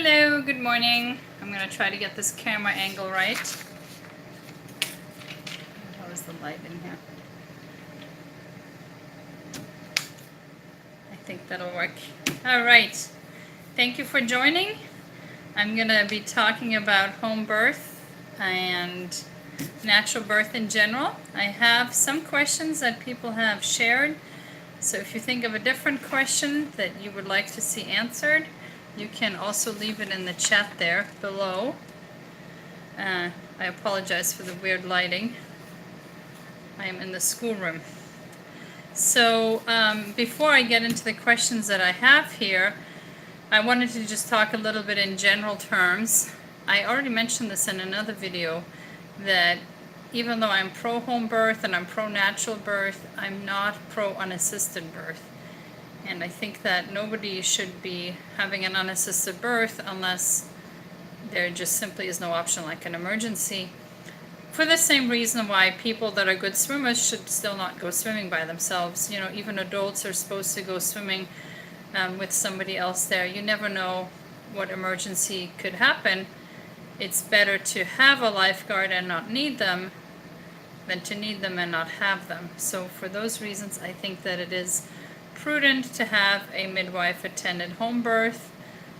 Hello, good morning. I'm going to try to get this camera angle right. How is the light in here? I think that'll work. All right. Thank you for joining. I'm going to be talking about home birth and natural birth in general. I have some questions that people have shared. So if you think of a different question that you would like to see answered, you can also leave it in the chat there below. I apologize for the weird lighting. I am in the schoolroom. So before I get into the questions that I have here, I wanted to just talk a little bit in general terms. I already mentioned this in another video that even though I'm pro home birth and I'm pro natural birth, I'm not pro unassisted birth. And I think that nobody should be having an unassisted birth unless there just simply is no option like an emergency. For the same reason why people that are good swimmers should still not go swimming by themselves. You know, even adults are supposed to go swimming with somebody else there. You never know what emergency could happen. It's better to have a lifeguard and not need them than to need them and not have them. So for those reasons, I think that it is prudent to have a midwife-attended home birth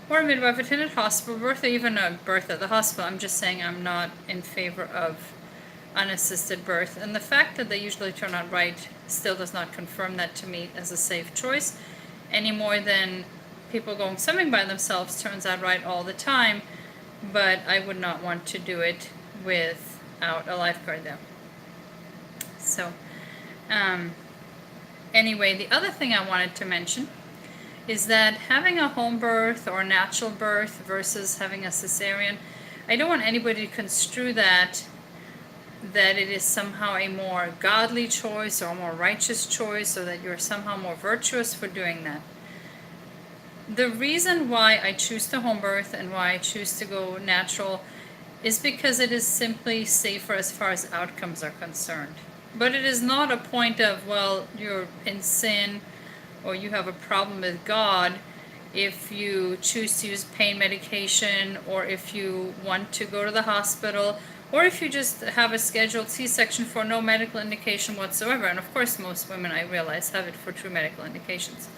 or a midwife-attended hospital birth, or even a birth at the hospital. I'm just saying I'm not in favor of unassisted birth. And the fact that they usually turn out right still does not confirm that to me as a safe choice, any more than people going swimming by themselves turns out right all the time. But I would not want to do it without a lifeguard there. So, anyway, the other thing I wanted to mention is that having a home birth or natural birth versus having a cesarean, I don't want anybody to construe that it is somehow a more godly choice or a more righteous choice, or that you're somehow more virtuous for doing that. The reason why I choose to home birth and why I choose to go natural is because it is simply safer as far as outcomes are concerned. But it is not a point of, well, you're in sin or you have a problem with God if you choose to use pain medication, or if you want to go to the hospital, or if you just have a scheduled C-section for no medical indication whatsoever. And of course, most women, I realize, have it for true medical indications.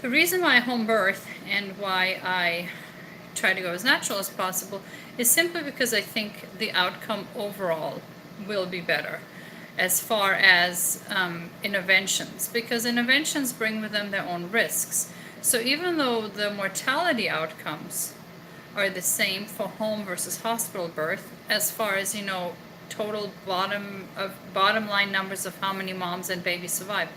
The reason why I home birth and why I try to go as natural as possible is simply because I think the outcome overall will be better as far as interventions, because interventions bring with them their own risks. So even though the mortality outcomes are the same for home versus hospital birth, as far as, you know, total bottom line numbers of how many moms and babies survive,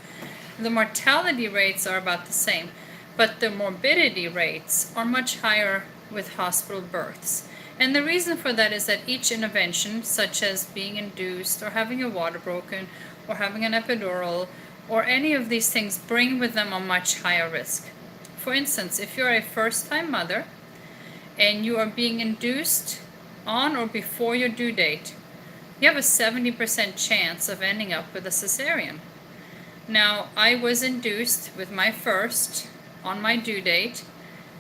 the mortality rates are about the same, but the morbidity rates are much higher with hospital births. And the reason for that is that each intervention, such as being induced or having your water broken or having an epidural or any of these things, bring with them a much higher risk. For instance, if you're a first-time mother and you are being induced on or before your due date, you have a 70% chance of ending up with a cesarean. Now, I was induced with my first on my due date,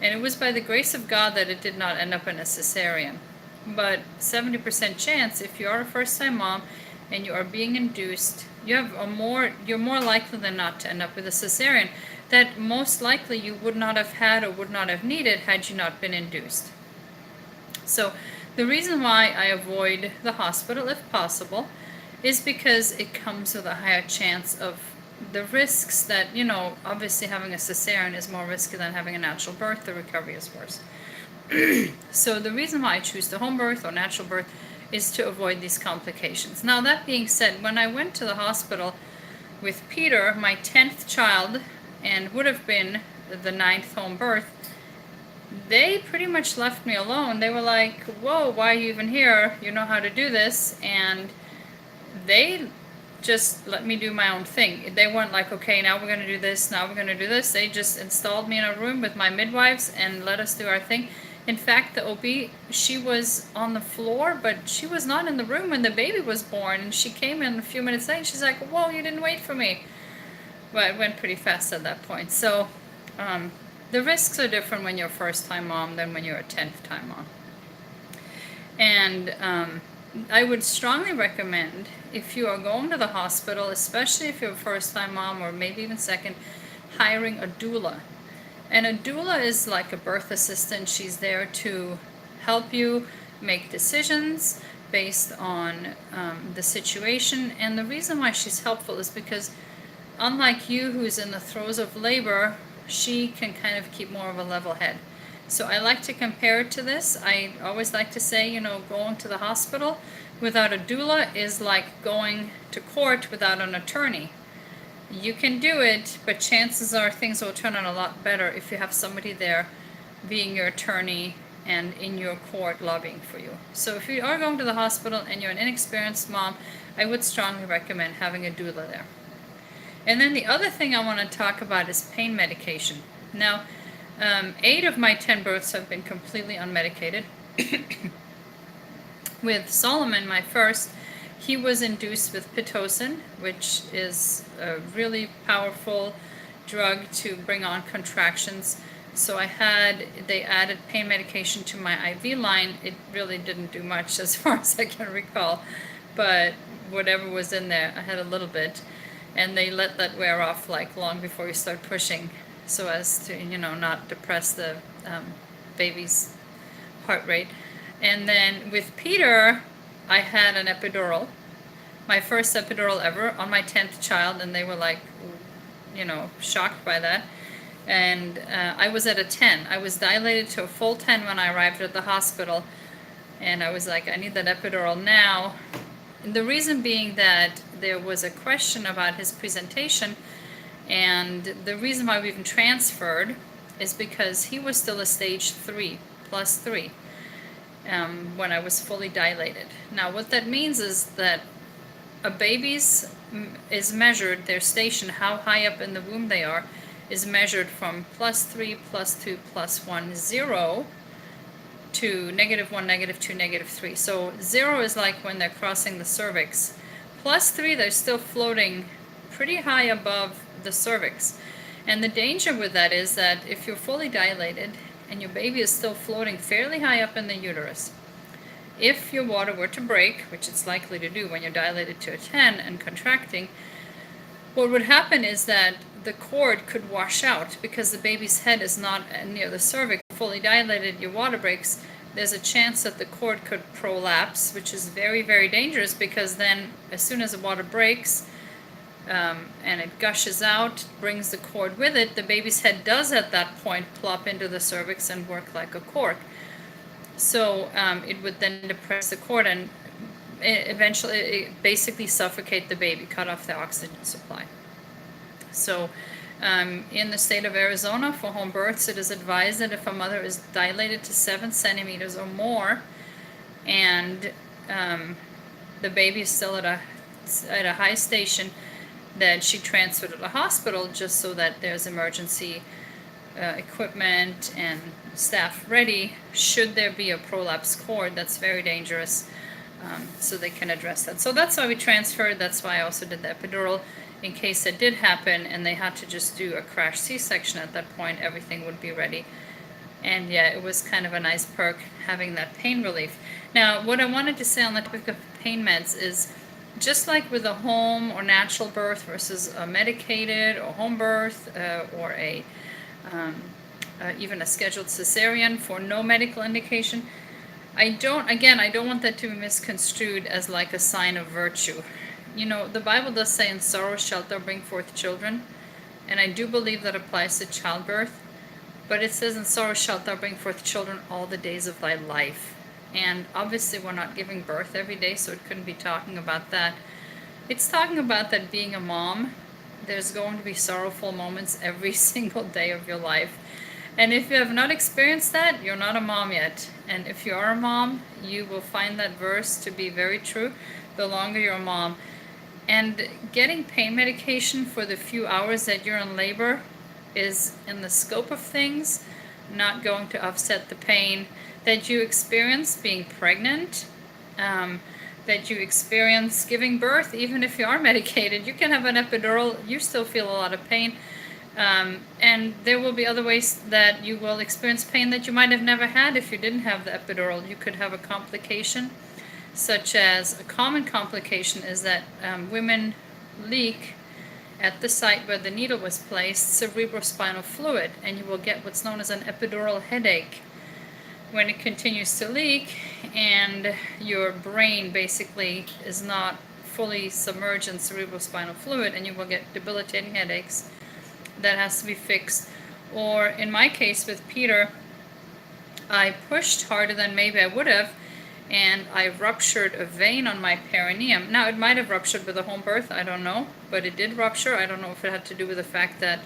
and it was by the grace of God that it did not end up in a cesarean. But 70% chance, if you are a first-time mom and you are being induced, you're more likely than not to end up with a cesarean that most likely you would not have had or would not have needed had you not been induced. So the reason why I avoid the hospital if possible is because it comes with a higher chance of the risks that, you know, obviously having a cesarean is more risky than having a natural birth. The recovery is worse. So the reason why I choose to home birth or natural birth is to avoid these complications. Now, that being said, when I went to the hospital with Peter, my 10th child, and would have been the 9th home birth, they pretty much left me alone. They were like, whoa, why are you even here? You know how to do this. And they just let me do my own thing. They weren't like, okay, now we're going to do this, now we're going to do this. They just installed me in a room with my midwives and let us do our thing. In fact, the OB, she was on the floor, but she was not in the room when the baby was born. And she came in a few minutes late. She's like, whoa, you didn't wait for me. But it went pretty fast at that point. So The risks are different when you're a first-time mom than when you're a 10th-time mom. And I would strongly recommend, if you are going to the hospital, especially if you're a first-time mom or maybe even second, hiring a doula. And a doula is like a birth assistant. She's there to help you make decisions based on the situation. And the reason why she's helpful is because, unlike you who's in the throes of labor, she can kind of keep more of a level head. So I like to compare it to this. I always like to say, going to the hospital without a doula is like going to court without an attorney. You can do it, but chances are things will turn out a lot better if you have somebody there being your attorney and in your court lobbying for you. So if you are going to the hospital and you're an inexperienced mom, I would strongly recommend having a doula there. And then the other thing I want to talk about is pain medication. Now, 8 of my 10 births have been completely unmedicated. With Solomon, my first, he was induced with Pitocin, which is a really powerful drug to bring on contractions. So they added pain medication to my IV line. It really didn't do much as far as I can recall, but whatever was in there, I had a little bit. And they let that wear off like long before you start pushing, so as to, not depress the baby's heart rate. And then with Peter, I had an epidural, my first epidural ever, on my 10th child, and they were like, shocked by that. And I was at a 10. I was dilated to a full 10 when I arrived at the hospital, and I was like, I need that epidural now. And the reason being that there was a question about his presentation, and the reason why we even transferred is because he was still a stage 3 plus 3 when I was fully dilated. Now what that means is that a baby's is measured, their station, how high up in the womb they are, is measured from +3, +2, +1, 0 to -1, -2, -3. So 0 is like when they're crossing the cervix. +3, they're still floating pretty high above the cervix. And the danger with that is that if you're fully dilated and your baby is still floating fairly high up in the uterus, if your water were to break, which it's likely to do when you're dilated to a 10 and contracting, what would happen is that the cord could wash out because the baby's head is not near the cervix. Fully dilated, your water breaks, there's a chance that the cord could prolapse, which is very, very dangerous, because then as soon as the water breaks and it gushes out, brings the cord with it, the baby's head does at that point plop into the cervix and work like a cork. So it would then depress the cord and eventually basically suffocate the baby, cut off the oxygen supply. So in the state of Arizona, for home births, it is advised that if a mother is dilated to 7 centimeters or more, and the baby is still at a high station, that she transfer to the hospital, just so that there's emergency equipment and staff ready should there be a prolapsed cord. That's very dangerous, so they can address that. So that's why we transferred. That's why I also did the epidural. In case it did happen and they had to just do a crash C-section at that point, everything would be ready. And yeah, it was kind of a nice perk having that pain relief. Now, what I wanted to say on the topic of pain meds is, just like with a home or natural birth versus a medicated or home birth or even a scheduled cesarean for no medical indication, I don't want that to be misconstrued as like a sign of virtue. The Bible does say, in sorrow shalt thou bring forth children, and I do believe that applies to childbirth, but it says, in sorrow shalt thou bring forth children all the days of thy life. And obviously we're not giving birth every day, so it couldn't be talking about that. It's talking about that being a mom, there's going to be sorrowful moments every single day of your life. And if you have not experienced that, you're not a mom yet. And if you are a mom, you will find that verse to be very true the longer you're a mom. And getting pain medication for the few hours that you're in labor is in the scope of things, not going to offset the pain that you experience being pregnant, that you experience giving birth. Even if you are medicated, you can have an epidural, you still feel a lot of pain. And there will be other ways that you will experience pain that you might have never had if you didn't have the epidural. You could have a complication, such as a common complication is that women leak at the site where the needle was placed cerebrospinal fluid, and you will get what's known as an epidural headache when it continues to leak and your brain basically is not fully submerged in cerebrospinal fluid, and you will get debilitating headaches. That has to be fixed. Or in my case with Peter, I pushed harder than maybe I would have, and I ruptured a vein on my perineum. Now, it might have ruptured with a home birth, I don't know, but it did rupture. I don't know if it had to do with the fact that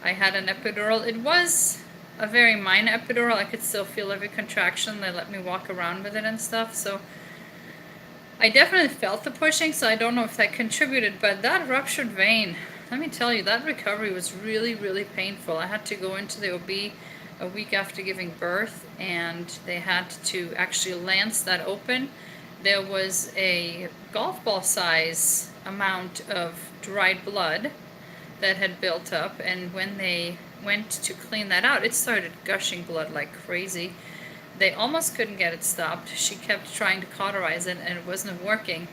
I had an epidural. It was a very minor epidural. I could still feel every contraction. They let me walk around with it and stuff. So I definitely felt the pushing, so I don't know if that contributed, but that ruptured vein, let me tell you, that recovery was really, really painful. I had to go into the OB a week after giving birth, and they had to actually lance that open. There was a golf ball size amount of dried blood that had built up, and when they went to clean that out, it started gushing blood like crazy. They almost couldn't get it stopped. She kept trying to cauterize it, and it wasn't working.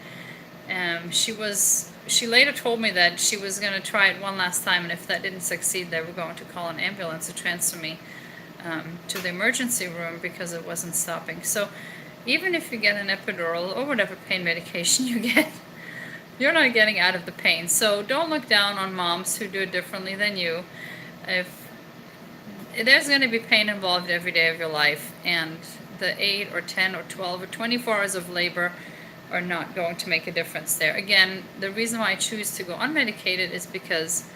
She later told me that she was going to try it one last time, and if that didn't succeed, they were going to call an ambulance to transfer me to the emergency room because it wasn't stopping. So even if you get an epidural or whatever pain medication you get, you're not getting out of the pain. So don't look down on moms who do it differently than you. If there's going to be pain involved every day of your life, and the 8 or 10 or 12 or 24 hours of labor are not going to make a difference there. Again, the reason why I choose to go unmedicated is because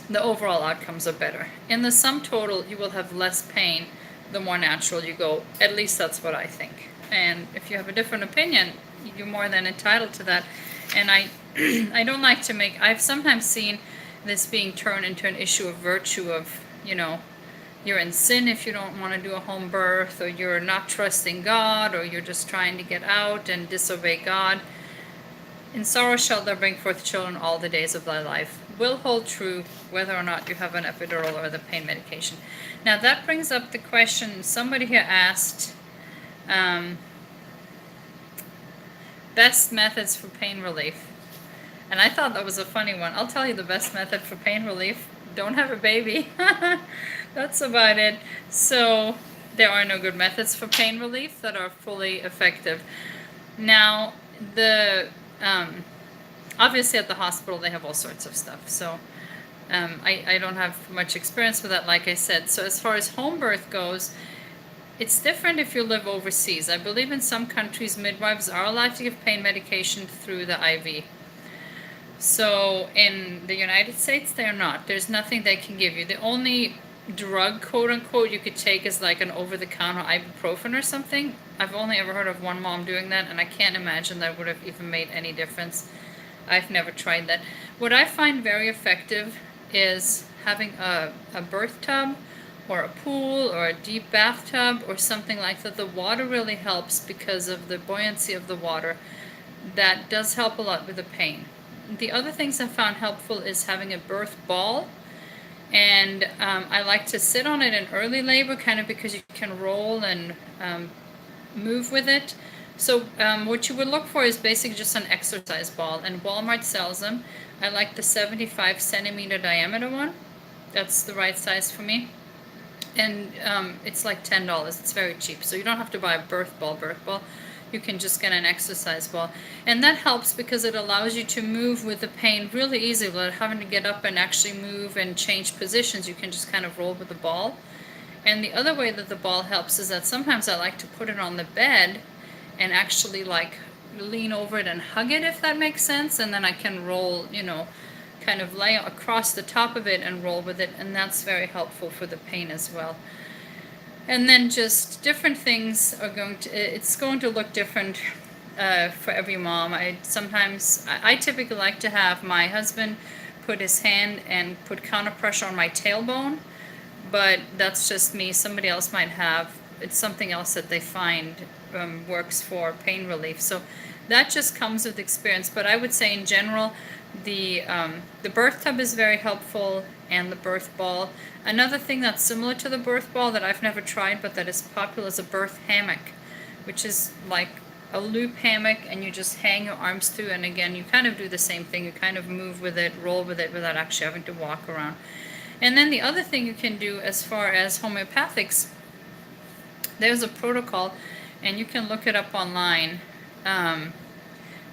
the overall outcomes are better. In the sum total, you will have less pain the more natural you go. At least that's what I think. And if you have a different opinion, you're more than entitled to that. And I don't like to I've sometimes seen this being turned into an issue of virtue of, you're in sin if you don't want to do a home birth, or you're not trusting God, or you're just trying to get out and disobey God. In sorrow shalt thou bring forth children all the days of thy life will hold true whether or not you have an epidural or the pain medication. Now that brings up the question, somebody here asked, best methods for pain relief. And I thought that was a funny one. I'll tell you the best method for pain relief. Don't have a baby. That's about it. So there are no good methods for pain relief that are fully effective. Now, obviously at the hospital they have all sorts of stuff. So I don't have much experience with that, like I said. So as far as home birth goes, it's different if you live overseas. I believe in some countries midwives are allowed to give pain medication through the IV. So in the United States, they're not. There's nothing they can give you. The only drug, quote unquote, you could take is like an over-the-counter ibuprofen or something. I've only ever heard of one mom doing that, and I can't imagine that would have even made any difference. I've never tried that. What I find very effective is having a birth tub or a pool or a deep bathtub or something like that. The water really helps because of the buoyancy of the water. That does help a lot with the pain. The other things I found helpful is having a birth ball, and I like to sit on it in early labor, kind of because you can roll and move with it. So what you would look for is basically just an exercise ball, and Walmart sells them. I like the 75 centimeter diameter one. That's the right size for me. And it's like $10. It's very cheap. So you don't have to buy a birth ball. You can just get an exercise ball. And that helps because it allows you to move with the pain really easily without having to get up and actually move and change positions. You can just kind of roll with the ball. And the other way that the ball helps is that sometimes I like to put it on the bed and actually like lean over it and hug it, if that makes sense. And then I can roll, kind of lay across the top of it and roll with it. And that's very helpful for the pain as well. And then just different things are it's going to look different for every mom. I typically like to have my husband put his hand and put counter pressure on my tailbone, but that's just me. Somebody else might have, it's something else that they find works for pain relief. So that just comes with experience. But I would say in general, The birth tub is very helpful, and the birth ball. Another thing that's similar to the birth ball that I've never tried but that is popular is a birth hammock, which is like a loop hammock, and you just hang your arms through, and again you kind of do the same thing. You kind of move with it, roll with it without actually having to walk around. And then the other thing you can do as far as homeopathics, there's a protocol, and you can look it up online,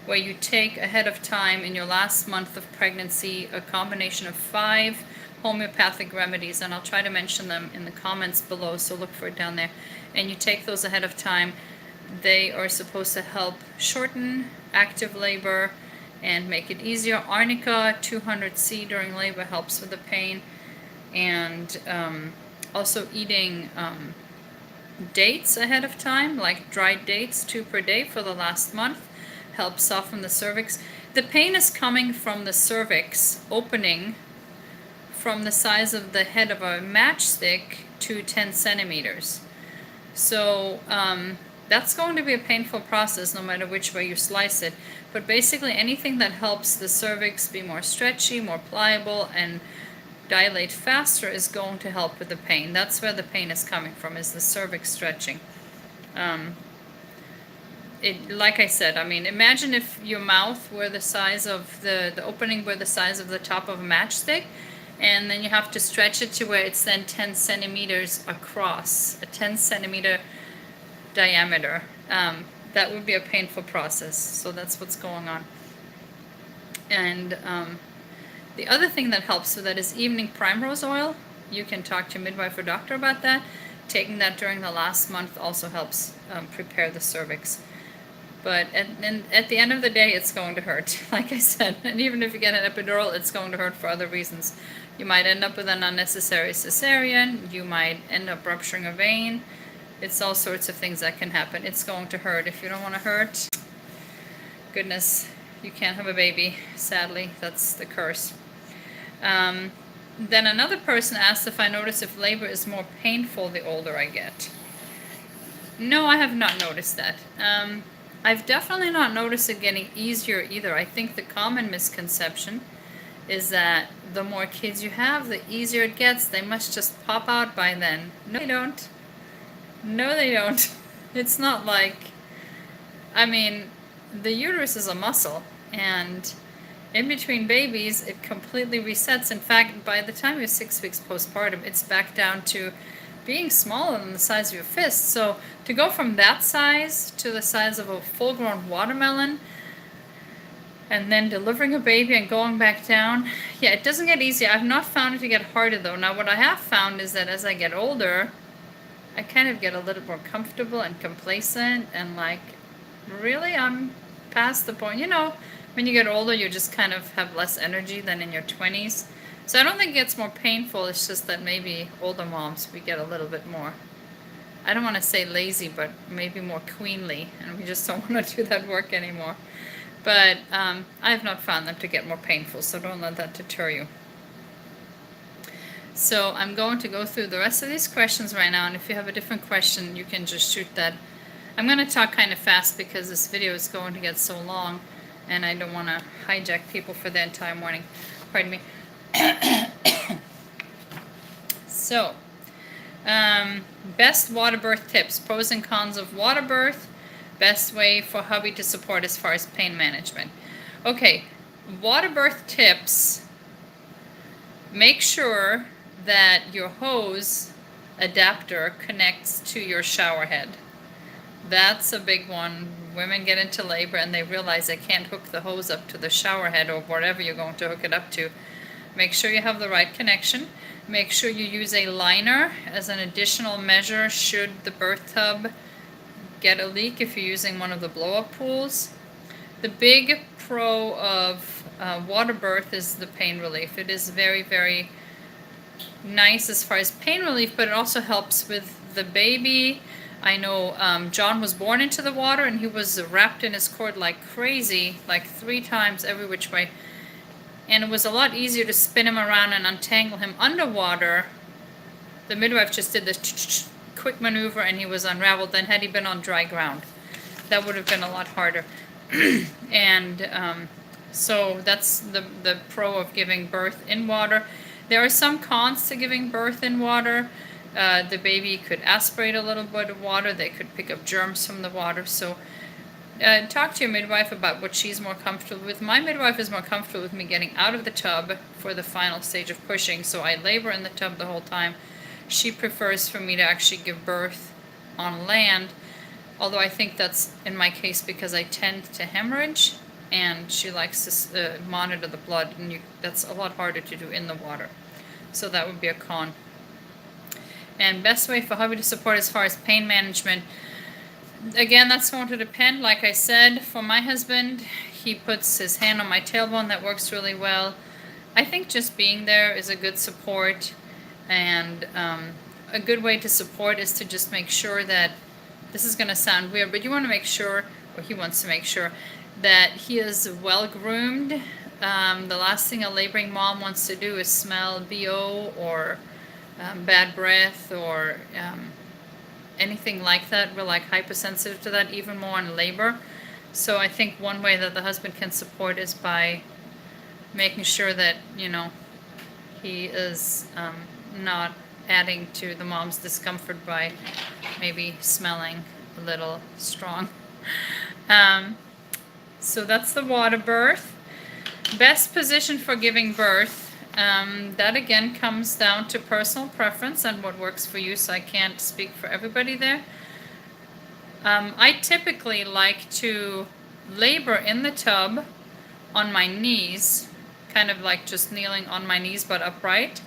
where you take ahead of time in your last month of pregnancy a combination of 5 homeopathic remedies, and I'll try to mention them in the comments below, so look for it down there. And you take those ahead of time. They are supposed to help shorten active labor and make it easier. Arnica 200C during labor helps with the pain, and also eating dates ahead of time, like dried dates, 2 per day for the last month, helps soften the cervix. The pain is coming from the cervix opening from the size of the head of a matchstick to 10 centimeters. So that's going to be a painful process no matter which way you slice it. But basically anything that helps the cervix be more stretchy, more pliable, and dilate faster is going to help with the pain. That's where the pain is coming from, is the cervix stretching. Like I said, I mean, imagine if your mouth were the size of the opening were the size of the top of a matchstick, and then you have to stretch it to where it's then 10 centimeters across, a 10 centimeter diameter. That would be a painful process. So that's what's going on. And the other thing that helps with that is evening primrose oil. You can talk to your midwife or doctor about that. Taking that during the last month also helps prepare the cervix. But at the end of the day, it's going to hurt, like I said. And even if you get an epidural, it's going to hurt for other reasons. You might end up with an unnecessary cesarean. You might end up rupturing a vein. It's all sorts of things that can happen. It's going to hurt. If you don't want to hurt, goodness, you can't have a baby. Sadly, that's the curse. Then another person asked if I notice if labor is more painful the older I get. No, I have not noticed that. I've definitely not noticed it getting easier either. I think the common misconception is that the more kids you have, the easier it gets. They must just pop out by then. No, they don't. No, they don't. It's not like, I mean, the uterus is a muscle, and in between babies, it completely resets. In fact, by the time you're 6 weeks postpartum, it's back down to being smaller than the size of your fist. So to go from that size to the size of a full-grown watermelon, and then delivering a baby and going back down, yeah, it doesn't get easier. I've not found it to get harder, though. Now, what I have found is that as I get older, I kind of get a little more comfortable and complacent, and like, really, I'm past the point. You know, when you get older, you just kind of have less energy than in your 20s. So I don't think it gets more painful. It's just that maybe older moms, we get a little bit more, I don't want to say lazy, but maybe more queenly, and we just don't want to do that work anymore. But I have not found them to get more painful, so don't let that deter you. So I'm going to go through the rest of these questions right now, and if you have a different question, you can just shoot that. I'm going to talk kind of fast because this video is going to get so long, and I don't want to hijack people for their entire morning. Pardon me. So, best water birth tips, pros and cons of water birth, best way for hubby to support as far as pain management. Okay, water birth tips, make sure that your hose adapter connects to your shower head. That's a big one. Women get into labor and they realize they can't hook the hose up to the shower head or whatever you're going to hook it up to. Make sure you have the right connection. Make sure you use a liner as an additional measure should the birth tub get a leak if you're using one of the blow-up pools. The big pro of water birth is the pain relief. It is very, very nice as far as pain relief, but it also helps with the baby. I know John was born into the water, and he was wrapped in his cord like crazy, like 3 times every which way. And it was a lot easier to spin him around and untangle him underwater. The midwife just did this quick maneuver and he was unraveled. Then had he been on dry ground, that would have been a lot harder. And So that's the pro of giving birth in water. There are some cons to giving birth in water. The baby could aspirate a little bit of water. They could pick up germs from the water. So talk to your midwife about what she's more comfortable with. My midwife is more comfortable with me getting out of the tub for the final stage of pushing, so I labor in the tub the whole time. She prefers for me to actually give birth on land, although I think that's in my case because I tend to hemorrhage, and she likes to monitor the blood, and that's a lot harder to do in the water. So that would be a con. And best way for hubby to support as far as pain management. Again, that's going to depend. Like I said, for my husband, he puts his hand on my tailbone. That works really well. I think just being there is a good support. And a good way to support is to just make sure that, this is going to sound weird, but you want to make sure, or he wants to make sure, that he is well groomed. The last thing a laboring mom wants to do is smell BO or bad breath or anything like that. We're like hypersensitive to that, even more in labor. So I think one way that the husband can support is by making sure that, he is not adding to the mom's discomfort by maybe smelling a little strong. So that's the water birth. Best position for giving birth. That again comes down to personal preference and what works for you, so I can't speak for everybody there. I typically like to labor in the tub on my knees, kind of like just kneeling on my knees but upright,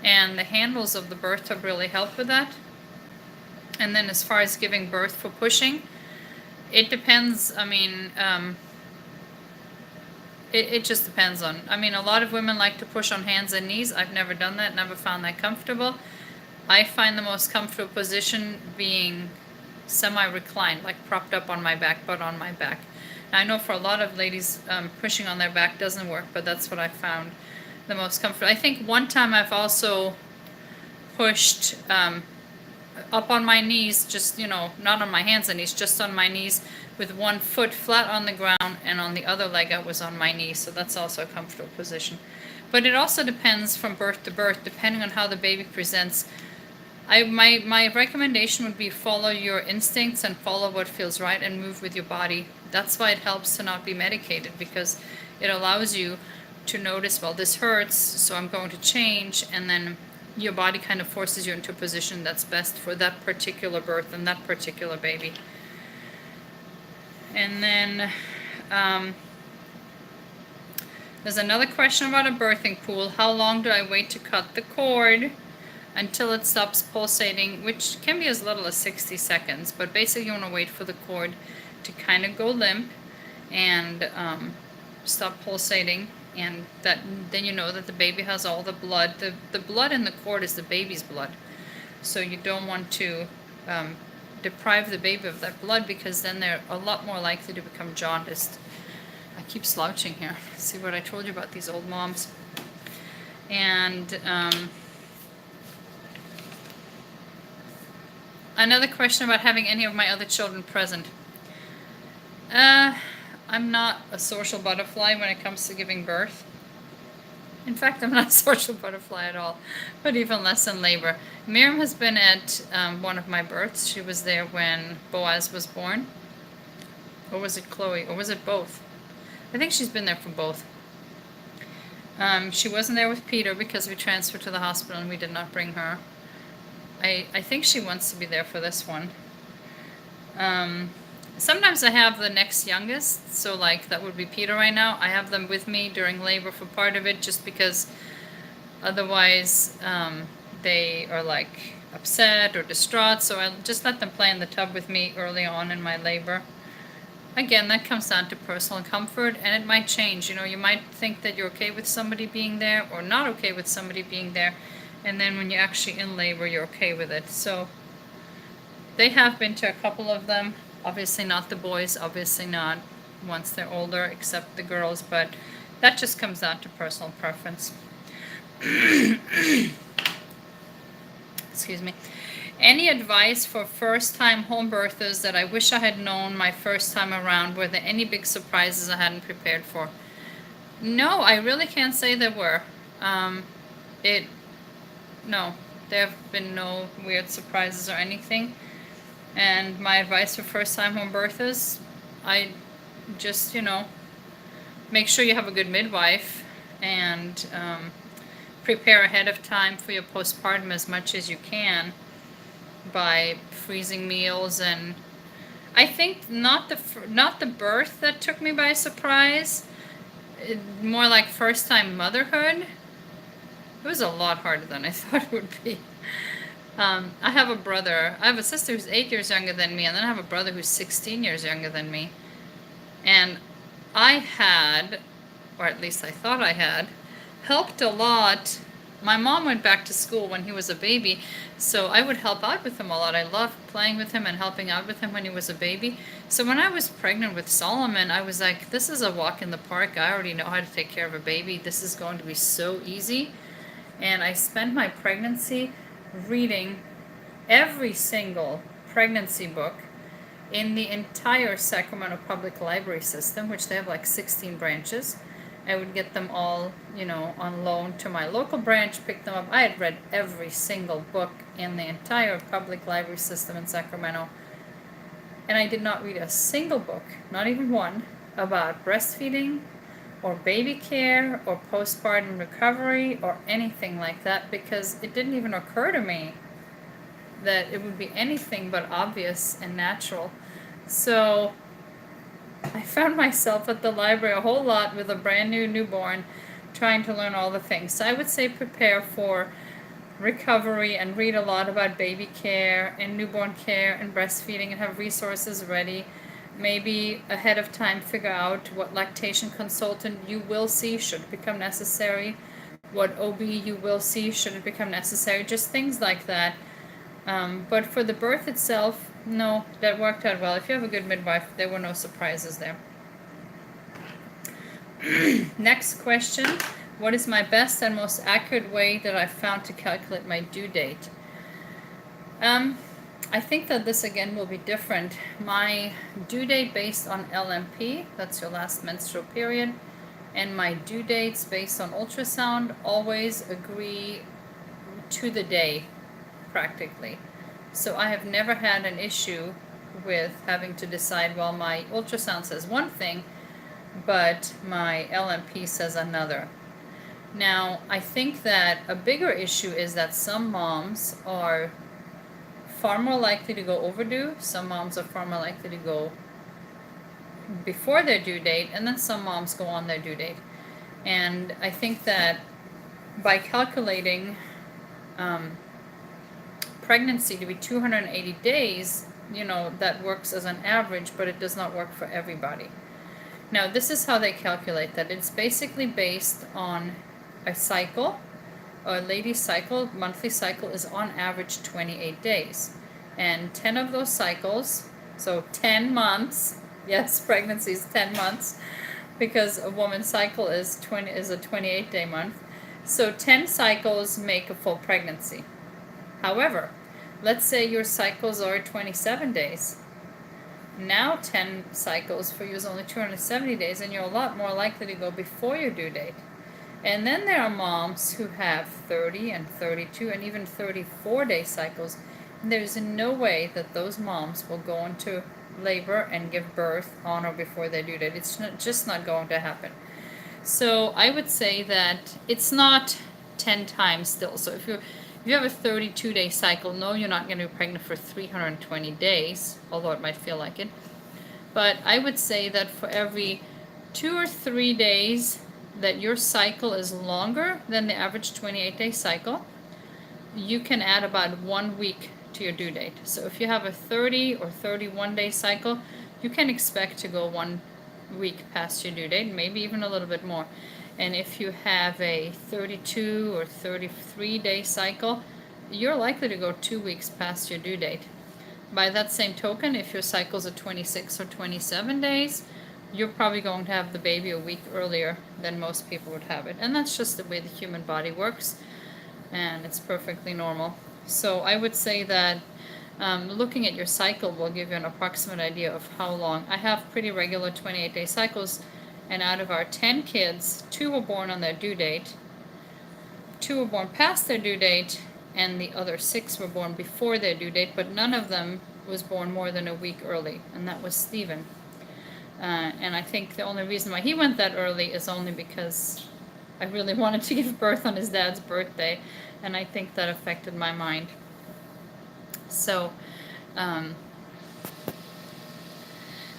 and the handles of the birth tub really help with that. And then as far as giving birth for pushing, it depends. It just depends on, a lot of women like to push on hands and knees. I've never done that, never found that comfortable. I find the most comfortable position being semi-reclined, like propped up on my back, but on my back. Now, I know for a lot of ladies, pushing on their back doesn't work, but that's what I found the most comfortable. I think one time I've also pushed up on my knees, just, not on my hands and knees, just on my knees with one foot flat on the ground, and on the other leg I was on my knees, so that's also a comfortable position. But it also depends from birth to birth, depending on how the baby presents. My recommendation would be follow your instincts and follow what feels right and move with your body. That's why it helps to not be medicated, because it allows you to notice, well, this hurts, so I'm going to change, and then your body kind of forces you into a position that's best for that particular birth and that particular baby. And then there's another question about a birthing pool. How long do I wait to cut the cord until it stops pulsating, which can be as little as 60 seconds, but basically you want to wait for the cord to kind of go limp and stop pulsating, and then you know that the baby has all the blood. The blood in the cord is the baby's blood, so you don't want to deprive the baby of that blood, because then they're a lot more likely to become jaundiced. I keep slouching here. See what I told you about these old moms. And another question about having any of my other children present. I'm not a social butterfly when it comes to giving birth. In fact, I'm not a social butterfly at all, but even less in labor. Miriam has been at one of my births. She was there when Boaz was born. Or was it Chloe? Or was it both? I think she's been there for both. She wasn't there with Peter because we transferred to the hospital and we did not bring her. I think she wants to be there for this one. Sometimes I have the next youngest, so like that would be Peter right now. I have them with me during labor for part of it, just because otherwise they are like upset or distraught, so I just let them play in the tub with me early on in my labor. Again, that comes down to personal comfort, and it might change. You might think that you're okay with somebody being there or not okay with somebody being there, and then when you're actually in labor, you're okay with it. So they have been to a couple of them. Obviously not the boys, obviously not once they're older, except the girls, but that just comes down to personal preference. Excuse me. Any advice for first-time home birthers that I wish I had known my first time around? Were there any big surprises I hadn't prepared for? No, I really can't say there were. Um, it no, there have been no weird surprises or anything. And my advice for first-time home birthers, I just, make sure you have a good midwife and prepare ahead of time for your postpartum as much as you can by freezing meals. And I think not the birth that took me by surprise, more like first-time motherhood. It was a lot harder than I thought it would be. I have a sister who's 8 years younger than me, and then I have a brother who's 16 years younger than me. And I had, or at least I thought I had, helped a lot. My mom went back to school when he was a baby, so I would help out with him a lot. I loved playing with him and helping out with him when he was a baby. So when I was pregnant with Solomon, I was like, this is a walk in the park. I already know how to take care of a baby. This is going to be so easy. And I spent my pregnancy reading every single pregnancy book in the entire Sacramento Public Library system, which they have like 16 branches. I would get them all, on loan to my local branch, pick them up. I had read every single book in the entire public library system in Sacramento. And I did not read a single book, not even one, about breastfeeding or baby care or postpartum recovery or anything like that, because it didn't even occur to me that it would be anything but obvious and natural. So I found myself at the library a whole lot with a brand new newborn trying to learn all the things. So I would say prepare for recovery and read a lot about baby care and newborn care and breastfeeding and have resources ready. Maybe ahead of time figure out what lactation consultant you will see should it become necessary, what OB you will see should it become necessary, just things like that. But for the birth itself, no, that worked out well. If you have a good midwife, there were no surprises there. Next question. What is my best and most accurate way that I've found to calculate my due date? I think that this again will be different. My due date based on LMP, that's your last menstrual period, and my due dates based on ultrasound always agree to the day, practically. So I have never had an issue with having to decide, well, my ultrasound says one thing, but my LMP says another. Now, I think that a bigger issue is that some moms are far more likely to go overdue, some moms are far more likely to go before their due date, and then some moms go on their due date. And I think that by calculating pregnancy to be 280 days, that works as an average, but it does not work for everybody. Now, this is how they calculate that. It's basically based on a cycle. A lady's cycle, monthly cycle, is on average 28 days. And 10 of those cycles, so 10 months, yes, pregnancy is 10 months, because a woman's cycle is a 28-day month. So 10 cycles make a full pregnancy. However, let's say your cycles are 27 days. Now 10 cycles for you is only 270 days, and you're a lot more likely to go before your due date. And then there are moms who have 30 and 32 and even 34-day cycles. And there's no way that those moms will go into labor and give birth on or before their due date. It's just not going to happen. So I would say that it's not 10 times still. So if you have a 32-day cycle, no, you're not going to be pregnant for 320 days, although it might feel like it. But I would say that for every 2 or 3 days that your cycle is longer than the average 28-day cycle, you can add about 1 week to your due date. So if you have a 30 or 31-day cycle, you can expect to go 1 week past your due date, maybe even a little bit more. And if you have a 32 or 33-day cycle, you're likely to go 2 weeks past your due date. By that same token, if your cycles are 26 or 27 days, you're probably going to have the baby a week earlier than most people would have it. And that's just the way the human body works, and it's perfectly normal. So I would say that looking at your cycle will give you an approximate idea of how long. I have pretty regular 28-day cycles, And out of our 10 kids, 2 were born on their due date, 2 were born past their due date, and the other 6 were born before their due date, but none of them was born more than a week early, and that was Stephen. And I think the only reason why he went that early is only because I really wanted to give birth on his dad's birthday, and I think that affected my mind. So,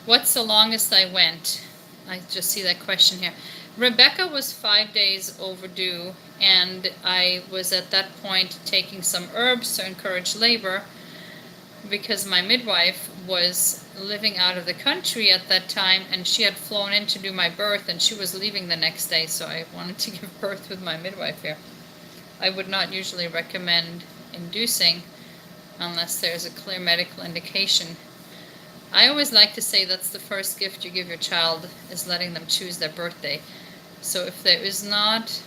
what's the longest I went? I just see that question here. Rebecca was 5 days overdue, and I was at that point taking some herbs to encourage labor because my midwife was living out of the country at that time, and she had flown in to do my birth, and she was leaving the next day, so I wanted to give birth with my midwife here. I would not usually recommend inducing unless there's a clear medical indication. I always like to say that's the first gift you give your child, is letting them choose their birthday. So if there is not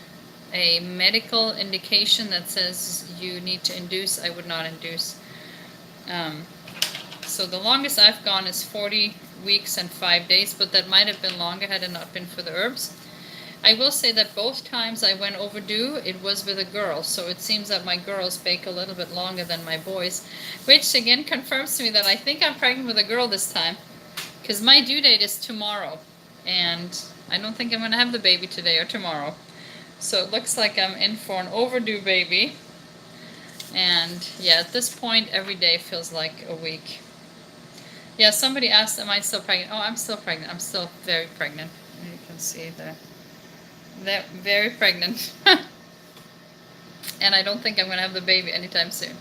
a medical indication that says you need to induce, I would not induce. So the longest I've gone is 40 weeks and 5 days, but that might have been longer had it not been for the herbs. I will say that both times I went overdue, it was with a girl, so it seems that my girls bake a little bit longer than my boys, which again confirms to me that I think I'm pregnant with a girl this time, because my due date is tomorrow, and I don't think I'm going to have the baby today or tomorrow. So it looks like I'm in for an overdue baby. And yeah, at this point, every day feels like a week. Yeah, somebody asked, am I still pregnant? Oh, I'm still pregnant. I'm still very pregnant. You can see that. They're very pregnant. And I don't think I'm going to have the baby anytime soon.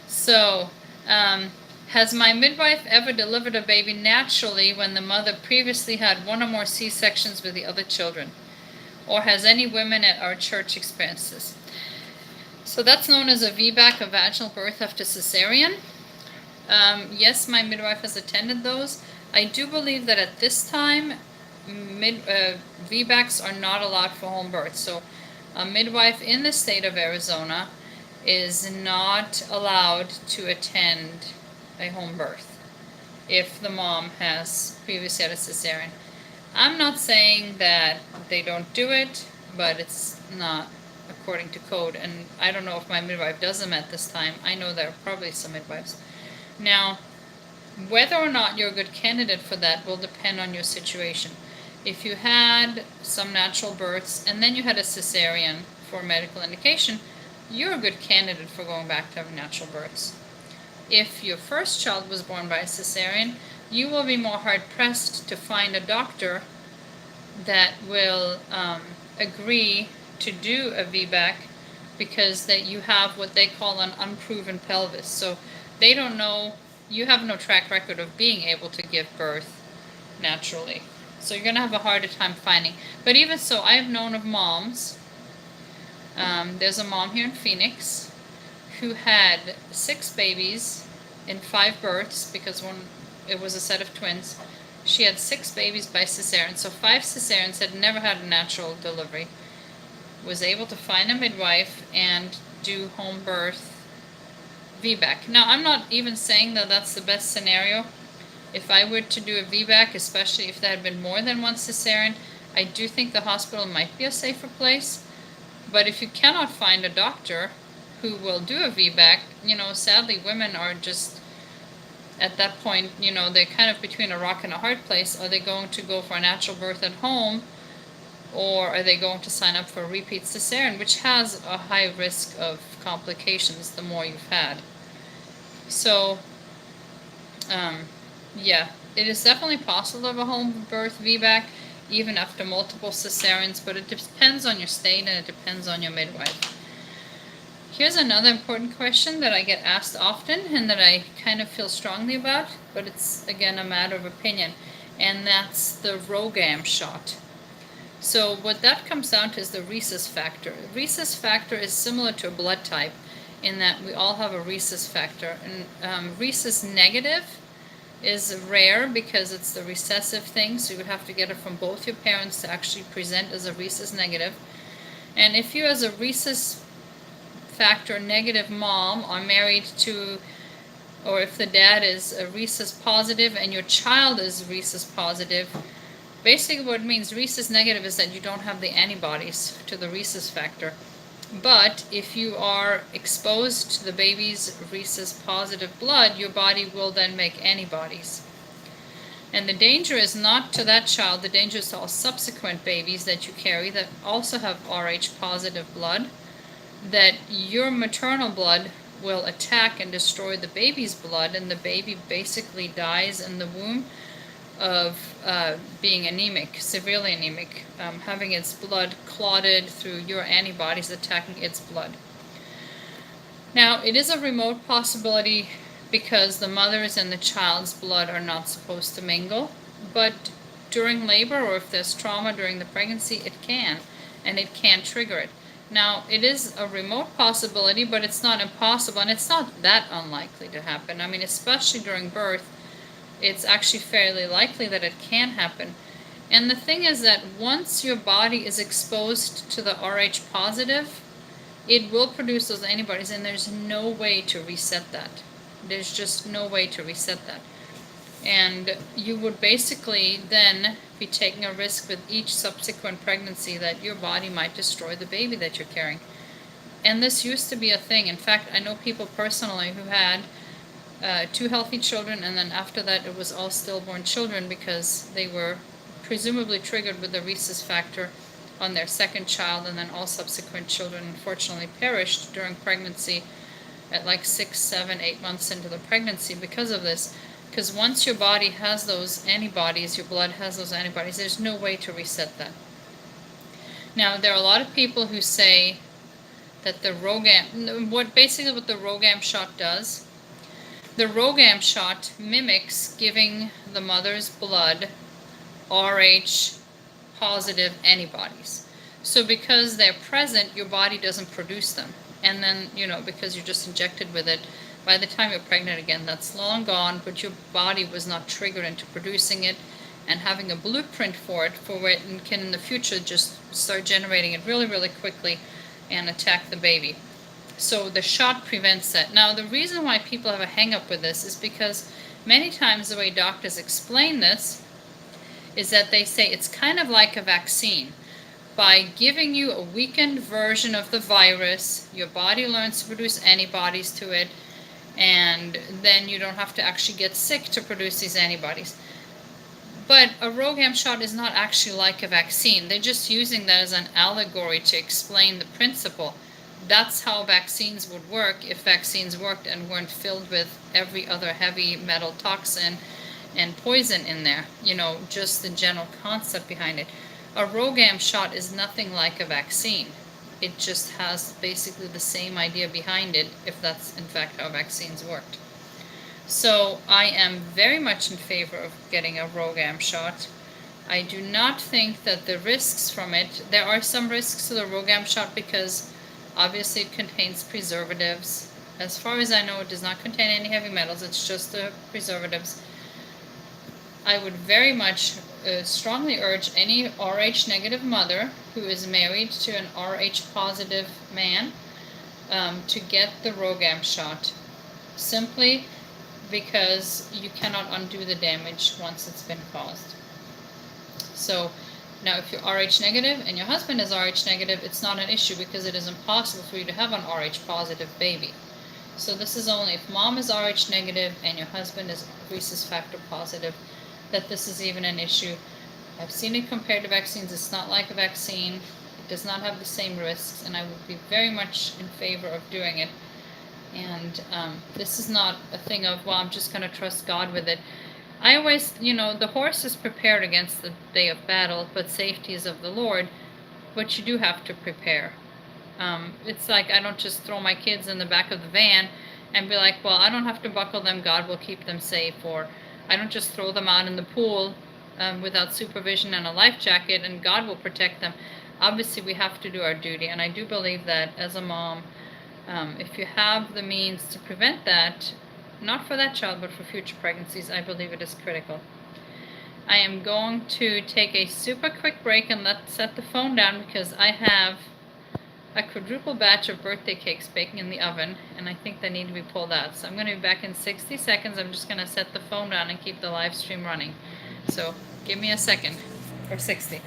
So, has my midwife ever delivered a baby naturally when the mother previously had 1 or more C-sections with the other children? Or has any women at our church experienced this? So that's known as a VBAC, a vaginal birth after cesarean. Yes, my midwife has attended those. I do believe that at this time, VBACs are not allowed for home birth. So a midwife in the state of Arizona is not allowed to attend a home birth if the mom has previously had a cesarean. I'm not saying that they don't do it, but it's not according to code, and I don't know if my midwife does them at this time. I know there are probably some midwives. Now, whether or not you're a good candidate for that will depend on your situation. If you had some natural births and then you had a cesarean for medical indication, you're a good candidate for going back to having natural births. If your first child was born by a cesarean, you will be more hard-pressed to find a doctor that will agree to do a VBAC because that you have what they call an unproven pelvis. So they don't know, you have no track record of being able to give birth naturally. So you're going to have a harder time finding. But even so, I have known of moms. There's a mom here in Phoenix who had 6 babies in 5 births because it was a set of twins. She had 6 babies by cesarean. So 5 cesareans, had never had a natural delivery. Was able to find a midwife and do home birth VBAC. Now, I'm not even saying that that's the best scenario. If I were to do a VBAC, especially if there had been more than 1 cesarean, I do think the hospital might be a safer place. But if you cannot find a doctor who will do a VBAC, sadly women are just, at that point, they're kind of between a rock and a hard place. Are they going to go for a natural birth at home? Or are they going to sign up for a repeat cesarean, which has a high risk of complications the more you've had? So, yeah, it is definitely possible to have a home birth VBAC, even after multiple cesareans, but it depends on your state and it depends on your midwife. Here's another important question that I get asked often and that I kind of feel strongly about, but it's, again, a matter of opinion, and that's the Rhogam shot. So what that comes down to is the rhesus factor. Rhesus factor is similar to a blood type in that we all have a rhesus factor. And rhesus negative is rare because it's the recessive thing, so you would have to get it from both your parents to actually present as a rhesus negative. And if you as a rhesus factor negative mom are married to, or if the dad is a rhesus positive and your child is rhesus positive, Basically what it means, rhesus negative, is that you don't have the antibodies to the rhesus factor. But if you are exposed to the baby's rhesus positive blood, your body will then make antibodies. And the danger is not to that child, the danger is to all subsequent babies that you carry that also have Rh positive blood, that your maternal blood will attack and destroy the baby's blood, and the baby basically dies in the womb of being anemic, severely anemic, having its blood clotted through your antibodies attacking its blood. Now, it is a remote possibility because the mother's and the child's blood are not supposed to mingle, but during labor or if there's trauma during the pregnancy, it can, and it can trigger it. Now, it is a remote possibility, but it's not impossible, and it's not that unlikely to happen. I mean, especially during birth, it's actually fairly likely that it can happen. And the thing is that once your body is exposed to the Rh positive, it will produce those antibodies, and there's no way to reset that. There's just no way to reset that. And you would basically then be taking a risk with each subsequent pregnancy that your body might destroy the baby that you're carrying. And this used to be a thing. In fact, I know people personally who had 2 healthy children, and then after that it was all stillborn children because they were presumably triggered with the rhesus factor on their second child, and then all subsequent children unfortunately perished during pregnancy at like 6, 7, 8 months into the pregnancy because of this. Because once your body has those antibodies, your blood has those antibodies, there's no way to reset that. Now, there are a lot of people who say that the Rhogam, what the Rhogam shot does, the Rhogam shot mimics giving the mother's blood Rh positive antibodies. So because they're present, your body doesn't produce them. And then, because you're just injected with it, by the time you're pregnant again, that's long gone, but your body was not triggered into producing it and having a blueprint for it, and can in the future just start generating it really, really quickly and attack the baby. So the shot prevents that. Now, the reason why people have a hang-up with this is because many times the way doctors explain this is that they say it's kind of like a vaccine. By giving you a weakened version of the virus, your body learns to produce antibodies to it, and then you don't have to actually get sick to produce these antibodies. But a Rhogam shot is not actually like a vaccine. They're just using that as an allegory to explain the principle. That's how vaccines would work if vaccines worked and weren't filled with every other heavy metal toxin and poison in there. Just the general concept behind it. A Rhogam shot is nothing like a vaccine. It just has basically the same idea behind it, if that's in fact how vaccines worked. So I am very much in favor of getting a Rhogam shot. I do not think that the risks from it, there are some risks to the Rhogam shot because obviously it contains preservatives. As far as I know, it does not contain any heavy metals, it's just the preservatives. I would very much strongly urge any Rh negative mother who is married to an Rh positive man to get the Rhogam shot, simply because you cannot undo the damage once it's been caused. So now if you're Rh negative and your husband is Rh negative, it's not an issue because it is impossible for you to have an Rh positive baby. So this is only if mom is Rh negative and your husband is rhesus factor positive that this is even an issue. I've seen it compared to vaccines. It's not like a vaccine. It does not have the same risks, and I would be very much in favor of doing it. And this is not a thing of, well, I'm just going to trust God with it. I always, the horse is prepared against the day of battle, but safety is of the Lord. But you do have to prepare. It's like I don't just throw my kids in the back of the van and be like, well, I don't have to buckle them, God will keep them safe. Or I don't just throw them out in the pool without supervision and a life jacket and God will protect them. Obviously, we have to do our duty, and I do believe that as a mom, if you have the means to prevent that, not for that child, but for future pregnancies, I believe it is critical. I am going to take a super quick break and set the phone down because I have a quadruple batch of birthday cakes baking in the oven, and I think they need to be pulled out. So I'm going to be back in 60 seconds. I'm just going to set the phone down and keep the live stream running. So give me a second. or 60.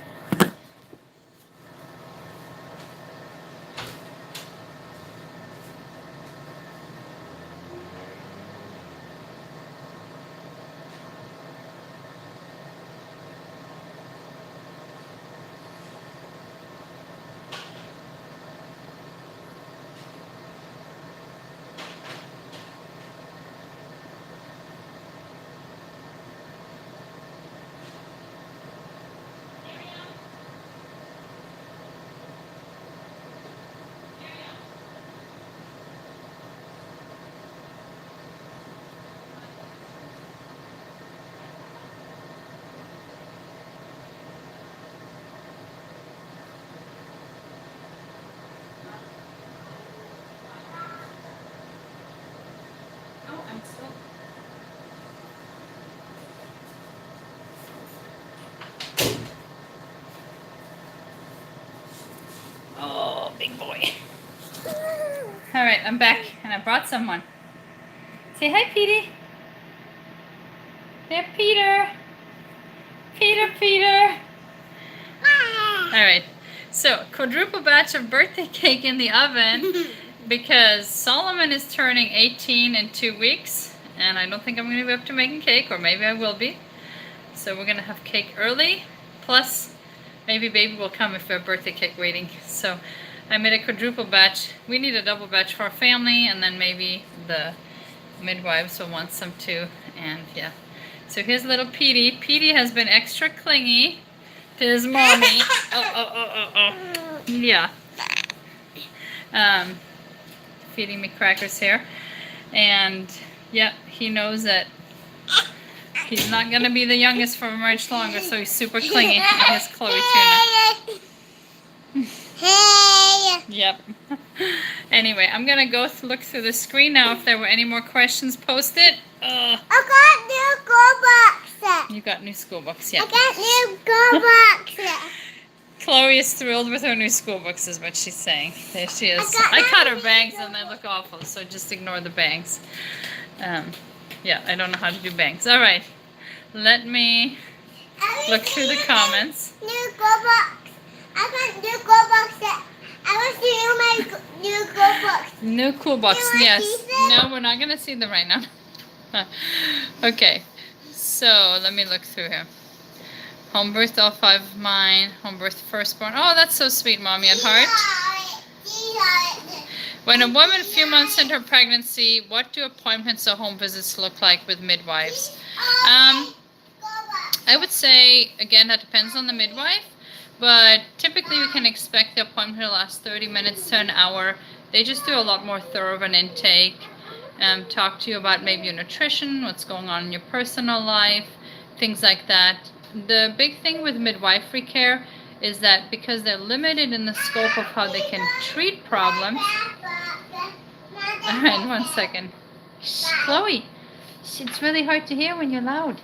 Oh, I'm still. Oh, big boy. All right, I'm back, and I brought someone. Say hi, Petey. There, Peter. Peter. All right. So, quadruple batch of birthday cake in the oven because Solomon is turning 18 in 2 weeks, and I don't think I'm going to be up to making cake, or maybe I will be. So we're going to have cake early, plus maybe baby will come if we have birthday cake waiting. So I made a quadruple batch. We need a double batch for our family, and then maybe the midwives will want some too. And yeah. So here's little Petey. Petey has been extra clingy to his mommy. Oh. Yeah. Feeding me crackers here. And yeah, he knows that he's not going to be the youngest for much longer, so he's super clingy. And here's Chloe too now. Hey! Yep. Anyway, I'm going to go look through the screen now. If there were any more questions, post it. I got new school books. You got new school books, yeah. I got new school books. Chloe is thrilled with her new school books, is what she's saying. There she is. I cut her bangs and they look awful, so just ignore the bangs. Yeah, I don't know how to do bangs. All right. Let me look through the comments. New school books. I got new school books. I want to see my new school books. New cool books, yes. No, we're not going to see them right now. Okay, so let me look through here. Home birth, all 5 of mine. Home birth, firstborn. Oh, that's so sweet, Mommy at heart. When a woman a few months into her pregnancy, what do appointments or home visits look like with midwives? I would say, again, that depends on the midwife, but typically we can expect the appointment to last 30 minutes to an hour. They just do a lot more thorough of an intake. Talk to you about maybe your nutrition, what's going on in your personal life, things like that. The big thing with midwifery care is that because they're limited in the scope of how they can treat problems. All right, 1 second. Shh, Chloe, it's really hard to hear when you're loud.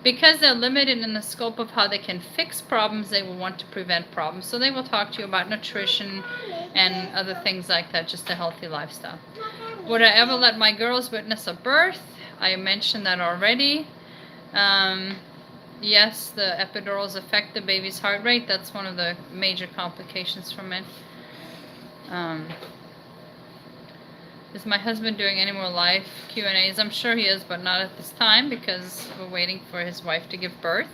Because they're limited in the scope of how they can fix problems, they will want to prevent problems. So they will talk to you about nutrition and other things like that, just a healthy lifestyle. Would I ever let my girls witness a birth? I mentioned that already. Yes, the epidurals affect the baby's heart rate. That's one of the major complications from it. Is my husband doing any more live Q&As? I'm sure he is, but not at this time because we're waiting for his wife to give birth.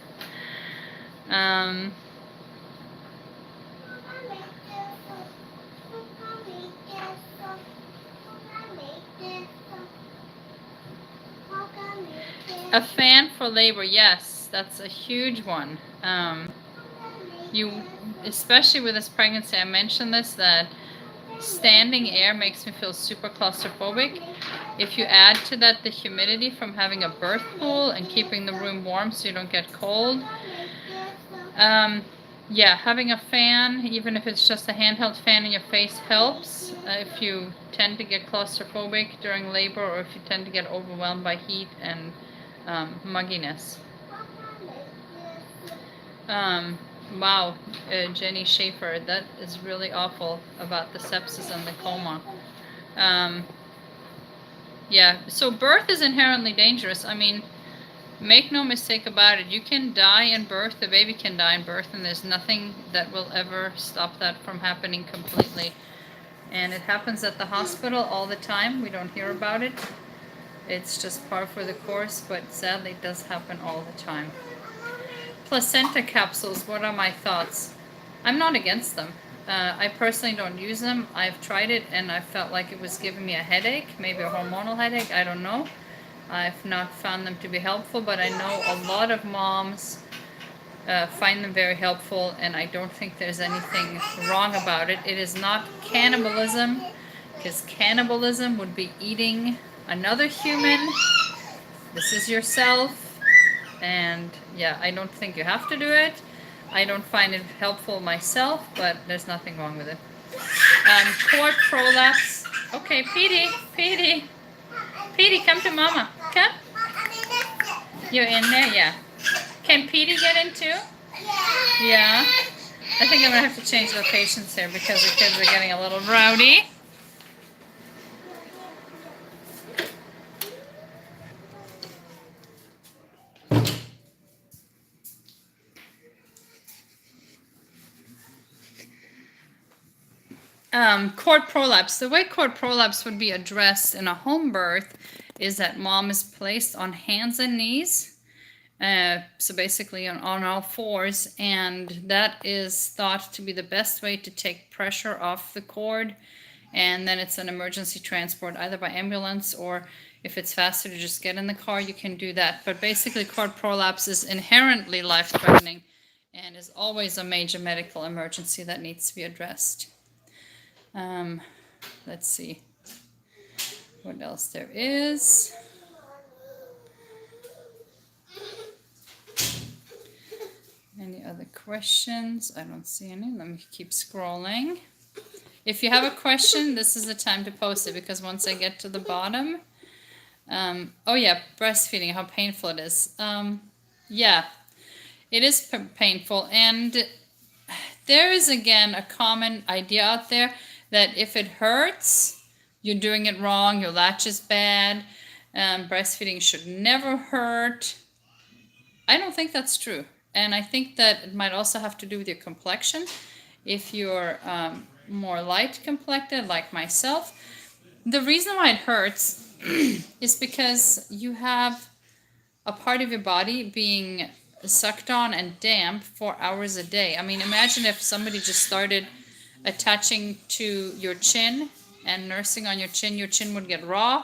A fan for labor, yes, that's a huge one. Especially with this pregnancy, I mentioned this, that standing air makes me feel super claustrophobic. If you add to that the humidity from having a birth pool and keeping the room warm so you don't get cold, yeah, having a fan, even if it's just a handheld fan in your face, helps if you tend to get claustrophobic during labor or if you tend to get overwhelmed by heat and mugginess. Wow, Jenny Schaefer, that is really awful about the sepsis and the coma. Yeah, so birth is inherently dangerous. I mean, Make no mistake about it. You can die in birth. The baby can die in birth, and there's nothing that will ever stop that from happening completely. And it happens at the hospital all the time. We don't hear about it. It's just par for the course, but sadly it does happen all the time. Placenta capsules, what are my thoughts? I'm not against them. I personally don't use them. I've tried it and I felt like it was giving me a headache, maybe a hormonal headache, I don't know. I've not found them to be helpful, but I know a lot of moms find them very helpful, and I don't think there's anything wrong about it. It is not cannibalism, because cannibalism would be eating another human. This is yourself, and yeah, I don't think you have to do it. I don't find it helpful myself, but there's nothing wrong with it. Cord prolapse. Okay, Petey, come to mama. Come. You're in there, yeah. Can Petey get in too? Yeah. I think I'm gonna have to change locations here because the kids are getting a little rowdy. Cord prolapse. The way cord prolapse would be addressed in a home birth is that mom is placed on hands and knees, so basically on all fours, and that is thought to be the best way to take pressure off the cord, and then it's an emergency transport either by ambulance, or if it's faster to just get in the car, you can do that. But basically cord prolapse is inherently life-threatening and is always a major medical emergency that needs to be addressed. Let's see what else there is. Any other questions? I don't see any. Let me keep scrolling. If you have a question, this is the time to post it, because once I get to the bottom, oh yeah, breastfeeding, how painful it is. Yeah, it is painful, and there is again a common idea out there that if it hurts, you're doing it wrong, your latch is bad, breastfeeding should never hurt. I don't think that's true. And I think that it might also have to do with your complexion. If you're more light complected, like myself, the reason why it hurts is because you have a part of your body being sucked on and damp 4 hours a day. I mean, imagine if somebody just started attaching to your chin and nursing on your chin would get raw,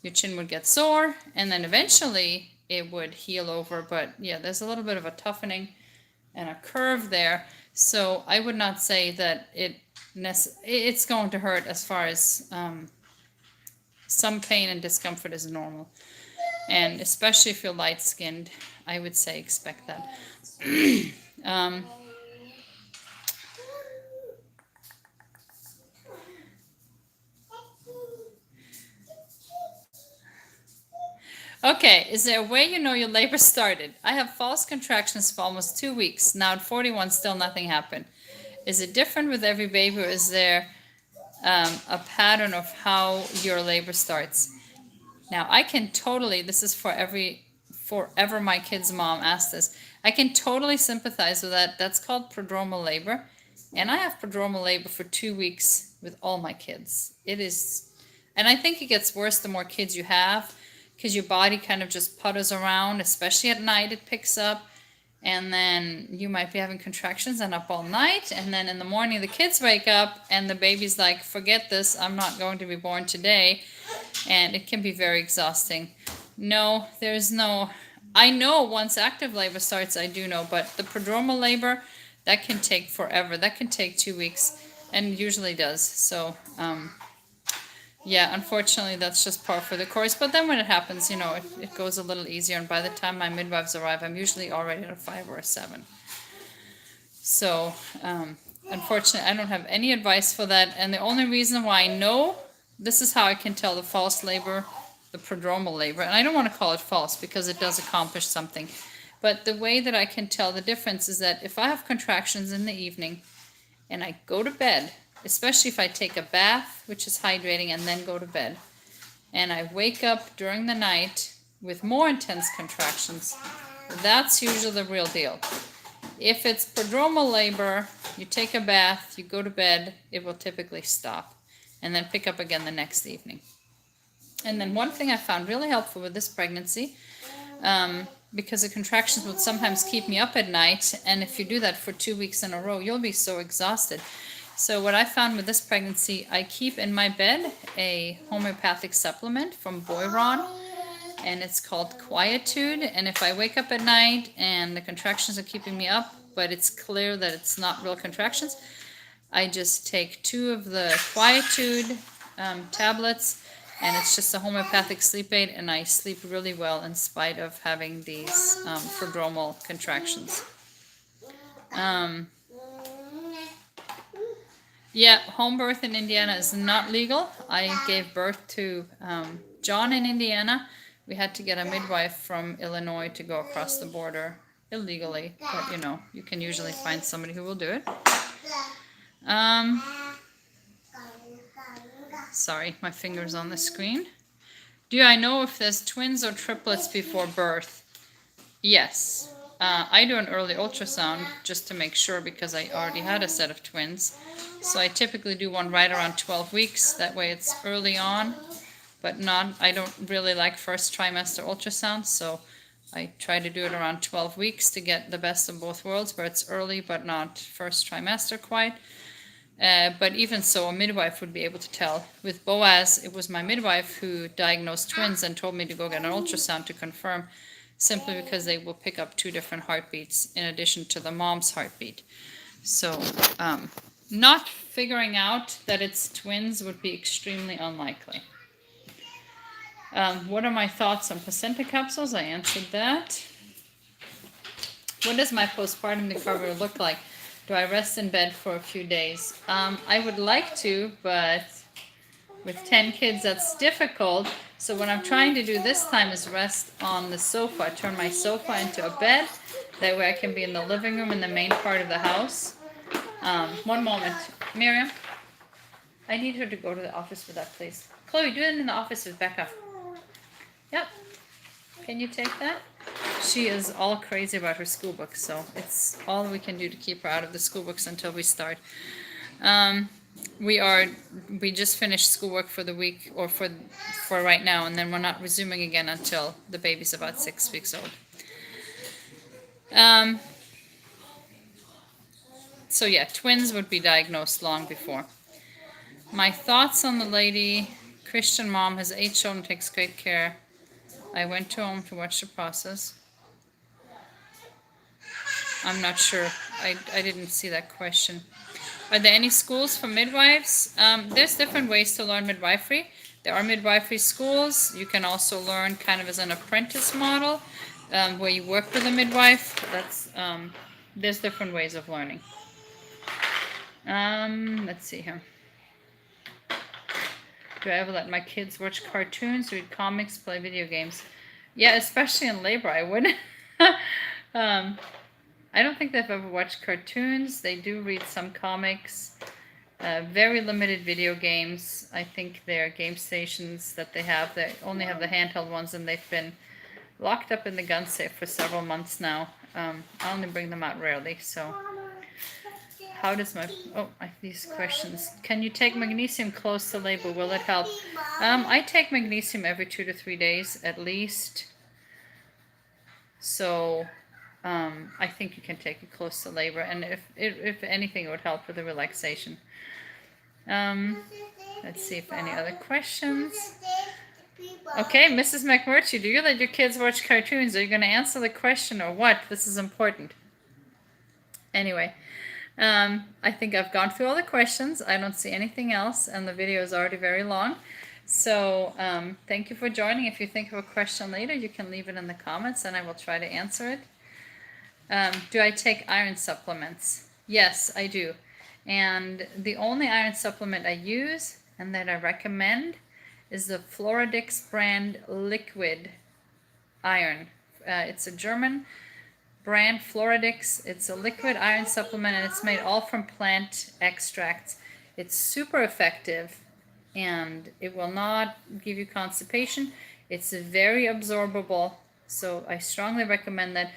your chin would get sore, and then eventually it would heal over. But yeah, there's a little bit of a toughening and a curve there. So I would not say that it's going to hurt. As far as some pain and discomfort is normal. And especially if you're light-skinned, I would say expect that. Okay, is there a way you know your labor started? I have false contractions for almost 2 weeks. Now at 41, still nothing happened. Is it different with every baby, or is there a pattern of how your labor starts? Now I can totally, this is forever my kid's mom asked this, I can totally sympathize with that. That's called prodromal labor. And I have prodromal labor for 2 weeks with all my kids. It is, and I think it gets worse the more kids you have, because your body kind of just putters around, especially at night it picks up, and then you might be having contractions and up all night, and then in the morning the kids wake up and the baby's like, forget this, I'm not going to be born today, and it can be very exhausting. No, there's no, I know once active labor starts, I do know, but the prodromal labor, that can take forever. That can take 2 weeks, and usually does. So yeah, unfortunately, that's just par for the course. But then when it happens, you know, it goes a little easier. And by the time my midwives arrive, I'm usually already at a 5 or a 7. So, unfortunately, I don't have any advice for that. And the only reason why I know, this is how I can tell the false labor, the prodromal labor. And I don't want to call it false because it does accomplish something. But the way that I can tell the difference is that if I have contractions in the evening and I go to bed, especially if I take a bath, which is hydrating, and then go to bed, and I wake up during the night with more intense contractions, that's usually the real deal. If it's prodromal labor, you take a bath, you go to bed, it will typically stop, and then pick up again the next evening. And then one thing I found really helpful with this pregnancy, because the contractions would sometimes keep me up at night, and if you do that for 2 weeks in a row, you'll be so exhausted. So what I found with this pregnancy, I keep in my bed a homeopathic supplement from Boiron, and it's called Quietude. And if I wake up at night and the contractions are keeping me up, but it's clear that it's not real contractions, I just take 2 of the Quietude tablets, and it's just a homeopathic sleep aid, and I sleep really well in spite of having these prodromal contractions. Yeah, home birth in Indiana is not legal. I gave birth to John in Indiana. We had to get a midwife from Illinois to go across the border illegally, but you know, you can usually find somebody who will do it. Sorry, my finger's on the screen. Do I know if there's twins or triplets before birth? Yes. I do an early ultrasound just to make sure, because I already had a set of twins. So I typically do one right around 12 weeks. That way it's early on, but not, I don't really like first trimester ultrasounds, so I try to do it around 12 weeks to get the best of both worlds, where it's early but not first trimester quite. But even so, a midwife would be able to tell. With Boaz, it was my midwife who diagnosed twins and told me to go get an ultrasound to confirm, simply because they will pick up 2 different heartbeats in addition to the mom's heartbeat. So not figuring out that it's twins would be extremely unlikely. What are my thoughts on placenta capsules? I answered that. What does my postpartum recovery look like? Do I rest in bed for a few days? I would like to, but with 10 kids, that's difficult. So what I'm trying to do this time is rest on the sofa. Turn my sofa into a bed. That way I can be in the living room in the main part of the house. One moment. Miriam, I need her to go to the office with that, please. Chloe, do it in the office with Becca. Yep. Can you take that? She is all crazy about her school books, so it's all we can do to keep her out of the school books until we start. We just finished schoolwork for the week, or for right now, and then we're not resuming again until the baby's about 6 weeks old. So yeah, twins would be diagnosed long before. My thoughts on the lady, Christian mom, has 8 children, takes great care. I went to home to watch the process. I'm not sure. I didn't see that question. Are there any schools for midwives? There's different ways to learn midwifery. There are midwifery schools. You can also learn kind of as an apprentice model, where you work with a midwife. There's different ways of learning. Let's see here. Do I ever let my kids watch cartoons, read comics, play video games? Yeah, especially in labor, I wouldn't. I don't think they've ever watched cartoons. They do read some comics. Very limited video games. I think they're game stations that they have. They only have the handheld ones, and they've been locked up in the gun safe for several months now. I only bring them out rarely, so... How does my... Oh, these questions. Can you take magnesium close to labor? Will it help? I take magnesium every 2 to 3 days at least. So I think you can take it close to labor. And if anything, it would help with the relaxation. Let's see if any other questions. Okay, Mrs. McMurtry, do you let your kids watch cartoons? Are you going to answer the question or what? This is important. Anyway. I think I've gone through all the questions. I don't see anything else, and the video is already very long. So thank you for joining. If you think of a question later, you can leave it in the comments, and I will try to answer it. Do I take iron supplements? Yes, I do. And the only iron supplement I use and that I recommend is the Floradix brand liquid iron. It's a German brand, Floradix. It's a liquid iron supplement, and it's made all from plant extracts. It's super effective, and it will not give you constipation. It's very absorbable, so I strongly recommend that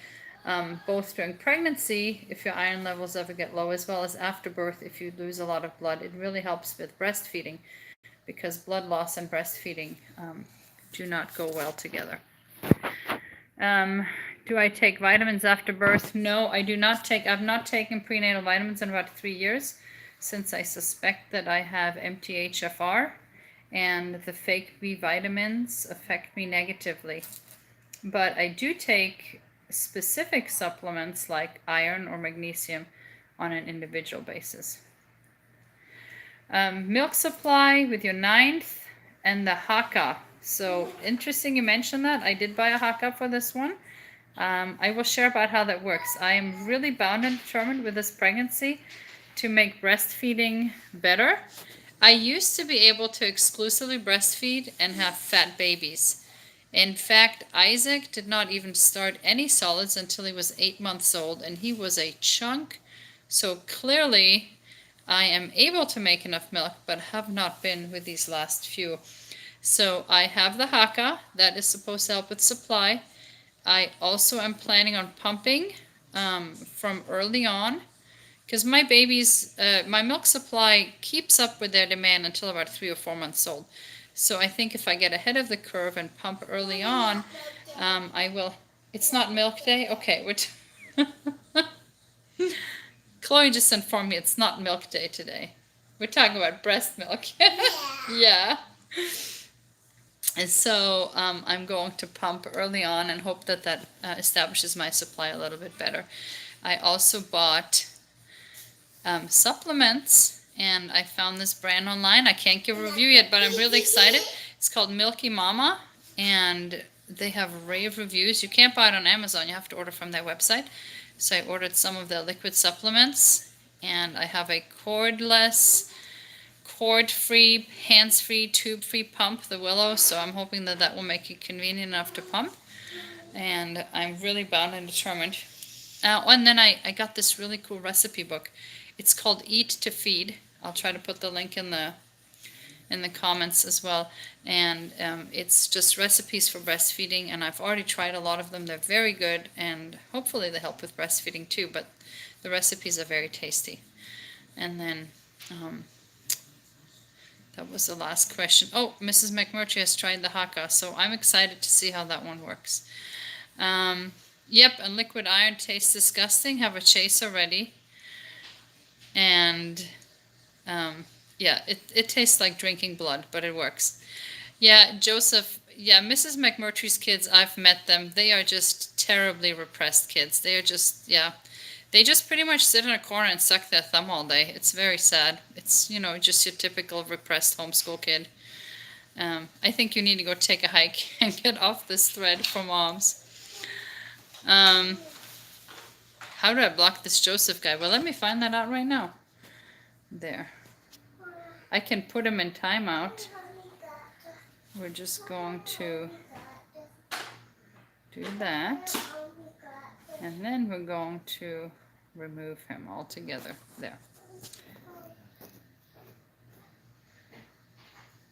both during pregnancy, if your iron levels ever get low, as well as after birth, if you lose a lot of blood. It really helps with breastfeeding, because blood loss and breastfeeding do not go well together. Do I take vitamins after birth? No, I do not take. I've not taken prenatal vitamins in about 3 years, since I suspect that I have MTHFR, and the fake B vitamins affect me negatively. But I do take specific supplements like iron or magnesium on an individual basis. Milk supply with your 9th and the haka. So interesting you mentioned that. I did buy a haka for this one. I will share about how that works. I am really bound and determined with this pregnancy to make breastfeeding better. I used to be able to exclusively breastfeed and have fat babies. In fact, Isaac did not even start any solids until he was 8 months old, and he was a chunk. So clearly, I am able to make enough milk, but have not been with these last few. So I have the haka that is supposed to help with supply. I also am planning on pumping from early on, because my babies, my milk supply keeps up with their demand until about 3 or 4 months old. So I think if I get ahead of the curve and pump early on, I will. It's not milk day? Okay. Chloe just informed me it's not milk day today. We're talking about breast milk. Yeah. And so I'm going to pump early on and hope that that establishes my supply a little bit better. I also bought supplements, and I found this brand online. I can't give a review yet, but I'm really excited. It's called Milky Mama, and they have rave reviews. You can't buy it on Amazon. You have to order from their website. So I ordered some of their liquid supplements, and I have a cordless, cord-free, hands-free, tube-free pump, the Willow, so I'm hoping that that will make it convenient enough to pump. And I'm really bound and determined. And then I got this really cool recipe book. It's called Eat to Feed. I'll try to put the link in the comments as well. And it's just recipes for breastfeeding, and I've already tried a lot of them. They're very good, and hopefully they help with breastfeeding too, but the recipes are very tasty. And then that was the last question. Oh, Mrs. McMurtry has tried the haka, so I'm excited to see how that one works. Yep, and liquid iron tastes disgusting. Have a chaser ready. And yeah, it tastes like drinking blood, but it works. Yeah, Joseph, yeah, Mrs. McMurtry's kids, I've met them. They are just terribly repressed kids. They are just, yeah, they just pretty much sit in a corner and suck their thumb all day. It's very sad. It's, you know, just your typical repressed homeschool kid. I think you need to go take a hike and get off this thread for moms. How do I block this Joseph guy? Well, let me find that out right now. There. I can put him in timeout. We're just going to do that. And then we're going to remove him altogether. There.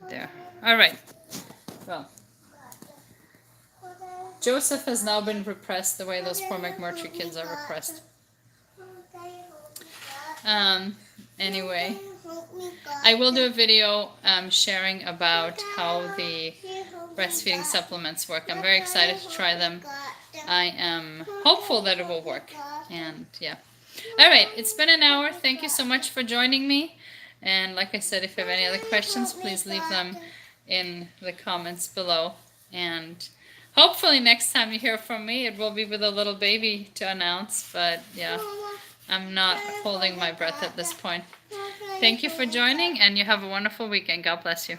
There. All right. Well, Joseph has now been repressed the way those poor McMurtry kids are repressed. Anyway, I will do a video sharing about how the breastfeeding supplements work. I'm very excited to try them. I am hopeful that it will work. And yeah. All right, it's been an hour. Thank you so much for joining me. And like I said, if you have any other questions, please leave them in the comments below. And hopefully next time you hear from me, it will be with a little baby to announce. But yeah, I'm not holding my breath at this point. Thank you for joining, and you have a wonderful weekend. God bless you.